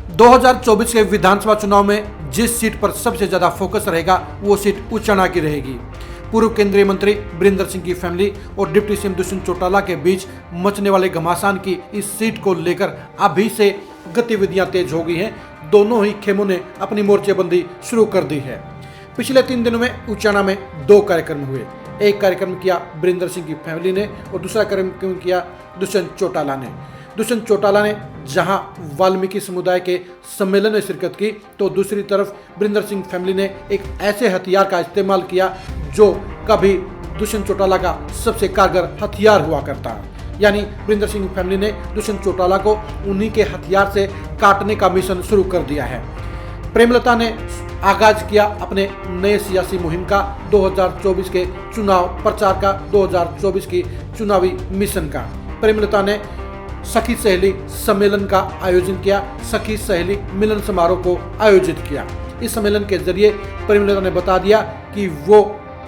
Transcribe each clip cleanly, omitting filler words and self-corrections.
2024 के विधानसभा चुनाव में जिस सीट पर सबसे ज्यादा फोकस रहेगा वो सीट उचाना की रहेगी। पूर्व केंद्रीय मंत्री वीरेंद्र सिंह की फैमिली और डिप्टी सीएम दुष्यंत चौटाला के बीच मचने वाले घमासान की इस सीट को लेकर अभी से गतिविधियां तेज हो गई हैं। दोनों ही खेमों ने अपनी मोर्चेबंदी शुरू कर दी है। पिछले 3 दिनों में उचाना में 2 कार्यक्रम हुए। एक कार्यक्रम किया वीरेंद्र सिंह की फैमिली ने और दूसरा कार्यक्रम किया दुष्यंत चौटाला ने। दुष्यंत चौटाला ने जहां वाल्मीकि समुदाय के सम्मेलन में शिरकत की, तो दूसरी तरफ वीरेंद्र सिंह फैमिली ने एक ऐसे हथियार का इस्तेमाल किया जो कभी दुष्यंत चौटाला का सबसे कारगर हथियार हुआ करता है। यानी वीरेंद्र सिंह फैमिली ने दुष्यंत चौटाला को उन्हीं के हथियार से काटने का मिशन शुरू कर दिया है। प्रेमलता ने आगाज किया अपने नए सियासी मुहिम का 2024 के चुनाव प्रचार का, 2024 की चुनावी मिशन का। प्रेमलता ने सखी सहेली सम्मेलन का आयोजन किया, सखी सहेली मिलन समारोह को आयोजित किया। इस सम्मेलन के जरिए प्रेमलता ने बता दिया कि वो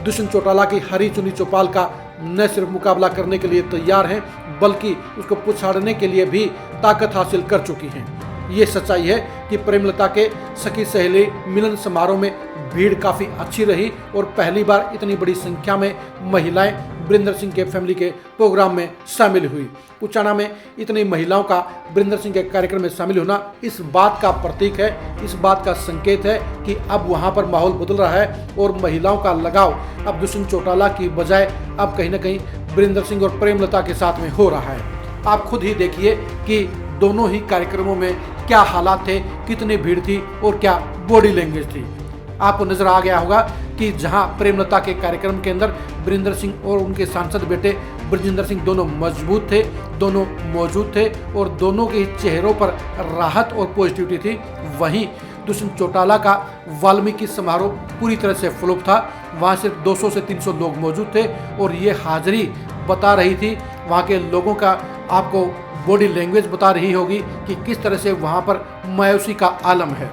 दुष्यंत चौटाला की हरी चुनी चौपाल का न सिर्फ मुकाबला करने के लिए तैयार हैं, बल्कि उसको पुछाड़ने के लिए भी ताकत हासिल कर चुकी हैं। ये सच्चाई है कि प्रेमलता के सखी सहेली मिलन समारोह में भीड़ काफ़ी अच्छी रही और पहली बार इतनी बड़ी संख्या में महिलाएं वीरेंद्र सिंह के फैमिली के प्रोग्राम में शामिल हुई। उचाना में इतनी महिलाओं का वीरेंद्र सिंह के कार्यक्रम में शामिल होना इस बात का प्रतीक है, इस बात का संकेत है कि अब वहां पर माहौल बदल रहा है और महिलाओं का लगाव अब दुष्यंत चौटाला की बजाय अब कहीं ना कहीं वीरेंद्र सिंह और प्रेमलता के साथ में हो रहा है। आप खुद ही देखिए कि दोनों ही कार्यक्रमों में क्या हालात थे, कितनी भीड़ थी और क्या बॉडी लैंग्वेज थी। आपको नजर आ गया होगा कि जहां प्रेमलता के कार्यक्रम के अंदर वीरेंद्र सिंह और उनके सांसद बेटे ब्रजेंद्र सिंह दोनों मजबूत थे, दोनों मौजूद थे और दोनों के चेहरों पर राहत और पॉजिटिविटी थी। वहीं दुष्यंत चौटाला का वाल्मीकि समारोह पूरी तरह से फ्लॉप था। वहां सिर्फ 200 से 300 लोग मौजूद थे और ये हाजिरी बता रही थी, वहां के लोगों का आपको बॉडी लैंग्वेज बता रही होगी कि किस तरह से वहां पर मायूसी का आलम है।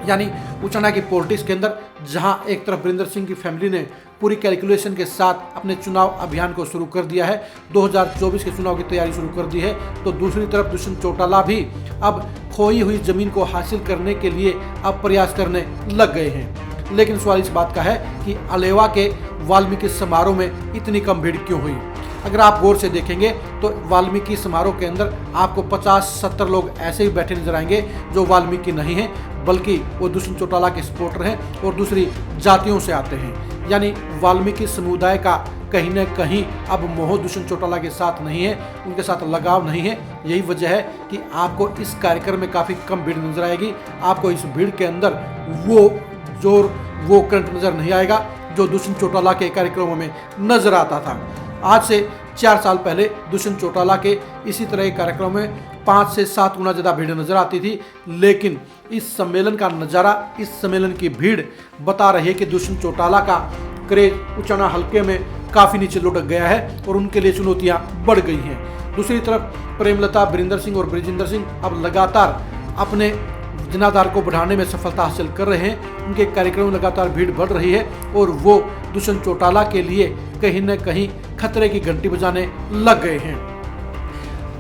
यानी उचाना की पॉलिटिक्स के अंदर जहां एक तरफ वीरेंद्र सिंह की फैमिली ने पूरी कैलकुलेशन के साथ अपने चुनाव अभियान को शुरू कर दिया है, 2024 के चुनाव की तैयारी शुरू कर दी है, तो दूसरी तरफ दुष्यंत चौटाला भी अब खोई हुई जमीन को हासिल करने के लिए अब प्रयास करने लग गए हैं। लेकिन सवाल इस बात का है कि अलेवा के वाल्मीकि समारोह में इतनी कम भीड़ क्यों हुई। अगर आप गौर से देखेंगे तो वाल्मीकि समारोह के अंदर आपको 50-70 लोग ऐसे ही बैठे नजर आएंगे जो वाल्मीकि नहीं हैं, बल्कि वो दुष्यंत चौटाला के सपोर्टर हैं और दूसरी जातियों से आते हैं। यानी वाल्मीकि समुदाय का कहीं न कहीं अब मोह दुष्यंत चौटाला के साथ नहीं है, उनके साथ लगाव नहीं है। यही वजह है कि आपको इस कार्यक्रम में काफ़ी कम भीड़ नजर आएगी। आपको इस भीड़ के अंदर वो जोर, वो करंट नजर नहीं आएगा जो दुष्यंत चौटाला के कार्यक्रमों में नजर आता था। आज से 4 साल पहले दुष्यंत चौटाला के इसी तरह के कार्यक्रमों में 5 से 7 गुना ज़्यादा भीड़ नजर आती थी। लेकिन इस सम्मेलन का नज़ारा, इस सम्मेलन की भीड़ बता रही है कि दुष्यंत चौटाला का क्रेज उचाना हल्के में काफ़ी नीचे लुढ़क गया है और उनके लिए चुनौतियां बढ़ गई हैं। दूसरी तरफ प्रेमलता, वीरेंद्र सिंह और ब्रजेंद्र सिंह अब लगातार अपने जनाधार को बढ़ाने में सफलता हासिल कर रहे हैं। उनके कार्यक्रम में लगातार भीड़ बढ़ रही है और वो दुष्यंत चौटाला के लिए कहीं न कहीं खतरे की घंटी बजाने लग गए हैं।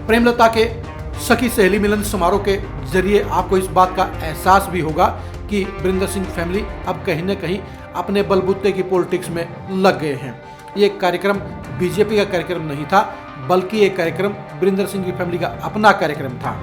प्रेमलता के सखी सहेली मिलन समारोह के जरिए आपको इस बात का एहसास भी होगा कि वीरेंद्र सिंह फैमिली अब कहीं न कहीं अपने बलबूते की पॉलिटिक्स में लग गए हैं। ये कार्यक्रम बीजेपी का कार्यक्रम नहीं था, बल्कि ये कार्यक्रम वीरेंद्र सिंह की फैमिली का अपना कार्यक्रम था।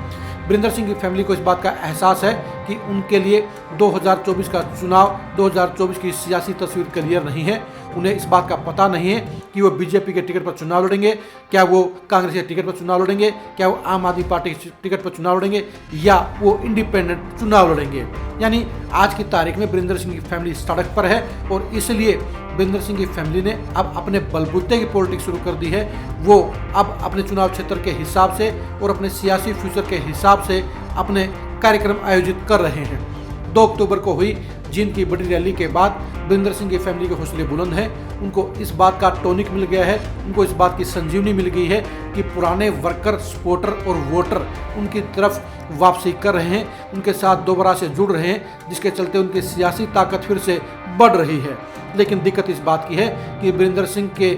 वीरेंद्र सिंह की फैमिली को इस बात का एहसास है कि उनके लिए 2024 का चुनाव, 2024 की सियासी तस्वीर क्लियर नहीं है। उन्हें इस बात का पता नहीं है कि वो बीजेपी के टिकट पर चुनाव लड़ेंगे, क्या वो कांग्रेस के टिकट पर चुनाव लड़ेंगे, क्या वो आम आदमी पार्टी के टिकट पर चुनाव लड़ेंगे या वो इंडिपेंडेंट चुनाव लड़ेंगे। यानी आज की तारीख में वीरेंद्र सिंह की फैमिली सड़क पर है और इसलिए वीरेंद्र सिंह की फैमिली ने अब अपने बलबूते की पॉलिटिक्स शुरू कर दी है। वो अब अपने चुनाव क्षेत्र के हिसाब से और अपने सियासी फ्यूचर के हिसाब से अपने कार्यक्रम आयोजित कर रहे हैं। 2 अक्टूबर को हुई जींद की बड़ी रैली के बाद वीरेंद्र सिंह की फैमिली के हौसले बुलंद हैं। उनको इस बात का टॉनिक मिल गया है, उनको इस बात की संजीवनी मिल गई है कि पुराने वर्कर, सपोर्टर और वोटर उनकी तरफ वापसी कर रहे हैं, उनके साथ दोबारा से जुड़ रहे हैं, जिसके चलते उनकी सियासी ताकत फिर से बढ़ रही है। लेकिन दिक्कत इस बात की है कि वीरेंद्र सिंह के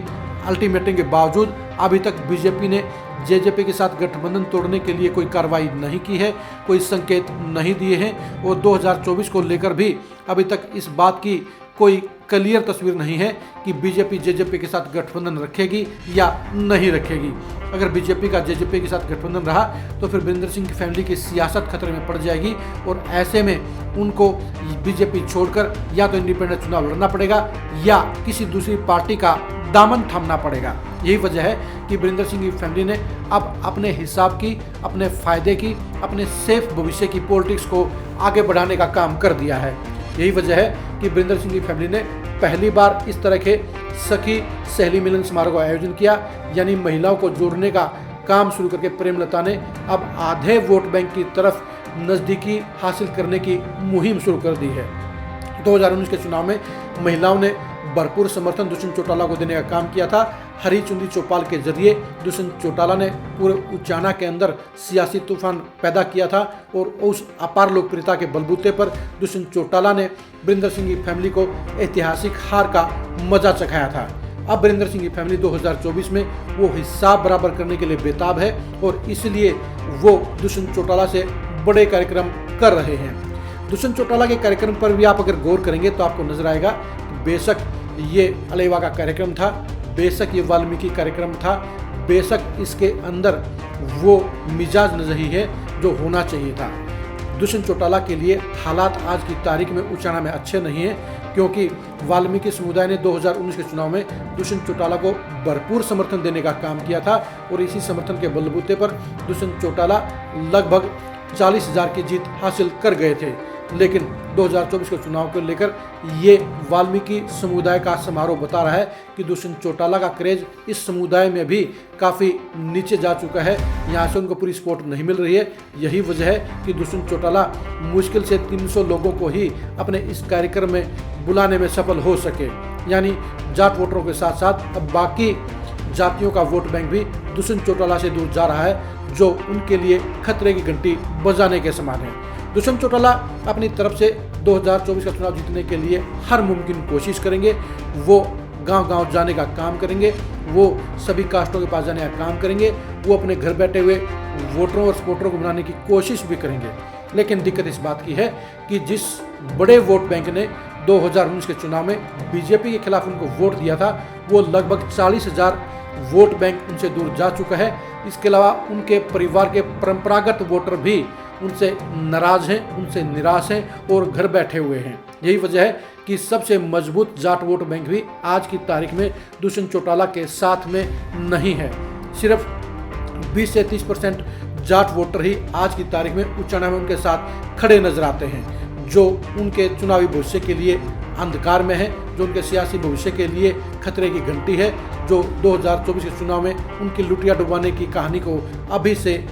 अल्टीमेटम के बावजूद अभी तक बीजेपी ने जेजेपी के साथ गठबंधन तोड़ने के लिए कोई कार्रवाई नहीं की है, कोई संकेत नहीं दिए हैं और 2024 को लेकर भी अभी तक इस बात की कोई क्लियर तस्वीर नहीं है कि बीजेपी जेजेपी के साथ गठबंधन रखेगी या नहीं रखेगी। अगर बीजेपी का जेजेपी के साथ गठबंधन रहा तो फिर वीरेंद्र सिंह की फैमिली की सियासत खतरे में पड़ जाएगी और ऐसे में उनको बीजेपी छोड़कर या तो इंडिपेंडेंट चुनाव लड़ना पड़ेगा या किसी दूसरी पार्टी का दामन थामना पड़ेगा। यही वजह है कि वीरेंद्र सिंह की फैमिली ने अब अपने हिसाब की, अपने फायदे की, अपने सेफ भविष्य की पॉलिटिक्स को आगे बढ़ाने का काम कर दिया है। यही वजह है कि वीरेंद्र सिंह की फैमिली ने पहली बार इस तरह के सखी सहेली मिलन समारोह का आयोजन किया, यानी महिलाओं को जोड़ने का काम शुरू करके प्रेमलता ने अब आधे वोट बैंक की तरफ नज़दीकी हासिल करने की मुहिम शुरू कर दी है। 2019 के चुनाव में महिलाओं ने भरपूर समर्थन दुष्यंत चौटाला को देने का काम किया था। हरी चुंदी चौपाल के जरिए दुष्यंत चौटाला ने पूरे उचाना के अंदर सियासी तूफान पैदा किया था और उस अपार लोकप्रियता के बलबूते पर दुष्यंत चौटाला ने वीरेंद्र सिंह की फैमिली को ऐतिहासिक हार का मजा चखाया था। अब वीरेंद्र सिंह की फैमिली 2024 में वो हिसाब बराबर करने के लिए बेताब है और इसलिए वो दुष्यंत चौटाला से बड़े कार्यक्रम कर रहे हैं। दुष्यंत चौटाला के कार्यक्रम पर भी आप अगर गौर करेंगे तो आपको नजर आएगा बेशक ये अलेवा का कार्यक्रम था, बेशक ये वाल्मीकि कार्यक्रम था, बेशक इसके अंदर वो मिजाज नहीं है जो होना चाहिए था। दुष्यंत चौटाला के लिए हालात आज की तारीख में उचाना में अच्छे नहीं हैं, क्योंकि वाल्मीकि समुदाय ने 2019 के चुनाव में दुष्यंत चौटाला को भरपूर समर्थन देने का काम किया था और इसी समर्थन के बलबूते पर दुष्यंत चौटाला लगभग 40,000 की जीत हासिल कर गए थे। लेकिन 2024 के चुनाव को लेकर ये वाल्मीकि समुदाय का समारोह बता रहा है कि दुष्यंत चौटाला का क्रेज इस समुदाय में भी काफ़ी नीचे जा चुका है, यहाँ से उनको पूरी सपोर्ट नहीं मिल रही है। यही वजह है कि दुष्यंत चौटाला मुश्किल से 300 लोगों को ही अपने इस कार्यक्रम में बुलाने में सफल हो सके, यानी जाट वोटरों के साथ साथ अब बाकी जातियों का वोट बैंक भी दुष्यंत चौटाला से दूर जा रहा है, जो उनके लिए खतरे की घंटी बजाने के समान है। दुष्यंत चौटाला अपनी तरफ से 2024 का चुनाव जीतने के लिए हर मुमकिन कोशिश करेंगे। वो गांव-गांव जाने का काम करेंगे, वो सभी कास्टों के पास जाने का काम करेंगे, वो अपने घर बैठे हुए वोटरों और सपोर्टरों को बनाने की कोशिश भी करेंगे। लेकिन दिक्कत इस बात की है कि जिस बड़े वोट बैंक ने 2019 के चुनाव में बीजेपी के खिलाफ उनको वोट दिया था, वो लगभग 40,000 वोट बैंक उनसे दूर जा चुका है। इसके अलावा उनके परिवार के परंपरागत वोटर भी उनसे नाराज हैं, उनसे निराश हैं और घर बैठे हुए हैं। यही वजह है कि सबसे मजबूत जाट वोट बैंक भी आज की तारीख में दुष्यंत चौटाला के साथ में नहीं है। सिर्फ 20 से 30% जाट वोटर ही आज की तारीख में उचाना में उनके साथ खड़े नजर आते हैं, जो उनके चुनावी भविष्य के लिए अंधकार में है, जो उनके सियासी भविष्य के लिए खतरे की घंटी है, जो 2024 के चुनाव में उनकी लुटिया डुबाने की कहानी को अभी से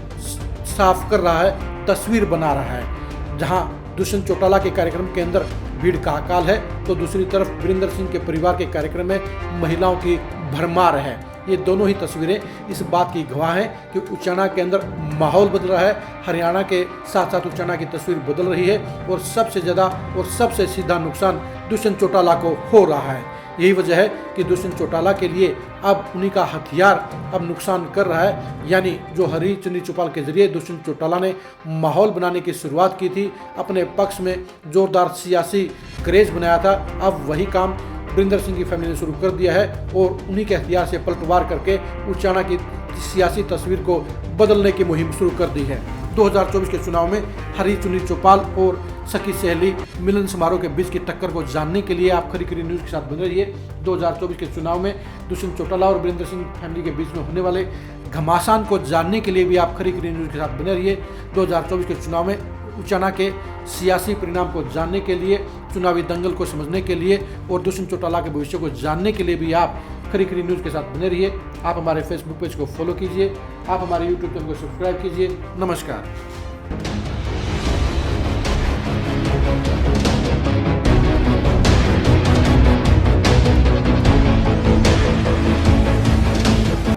साफ कर रहा है, तस्वीर बना रहा है। जहां दुष्यंत चौटाला के कार्यक्रम के अंदर भीड़ का अकाल है, तो दूसरी तरफ वीरेंद्र सिंह के परिवार के कार्यक्रम में महिलाओं की भरमार है। ये दोनों ही तस्वीरें इस बात की गवाह हैं कि उचाना के अंदर माहौल बदल रहा है, हरियाणा के साथ साथ उचाना की तस्वीर बदल रही है और सबसे ज़्यादा और सबसे सीधा नुकसान दुष्यंत चौटाला को हो रहा है। यही वजह है कि दुष्यंत चौटाला के लिए अब उन्हीं का हथियार अब नुकसान कर रहा है, यानी जो हरी चुनी चौपाल के जरिए दुष्यंत चौटाला ने माहौल बनाने की शुरुआत की थी, अपने पक्ष में जोरदार सियासी क्रेज बनाया था, अब वही काम वीरेंद्र सिंह की फैमिली ने शुरू कर दिया है और उन्हीं के हथियार से पलटवार करके उचाना की सियासी तस्वीर को बदलने की मुहिम शुरू कर दी है। 2024 के चुनाव में हरी चुनी चौपाल और सखी सहेली मिलन समारोह के बीच की टक्कर को जानने के लिए आप खरी खरी न्यूज़ के साथ बने रहिए। 2024 के चुनाव में दुष्यंत चौटाला और वीरेंद्र सिंह फैमिली के बीच में होने वाले घमासान को जानने के लिए भी आप खरी खरी न्यूज़ के साथ बने रहिए। 2024 के चुनाव में उचाना के सियासी परिणाम को जानने के लिए, चुनावी दंगल को समझने के लिए और दुष्यंत चौटाला के भविष्य को जानने के लिए भी आप खरी खरी न्यूज़ के साथ बने रहिए। आप हमारे फेसबुक पेज को फॉलो कीजिए, आप हमारे यूट्यूब चैनल को सब्सक्राइब कीजिए। नमस्कार।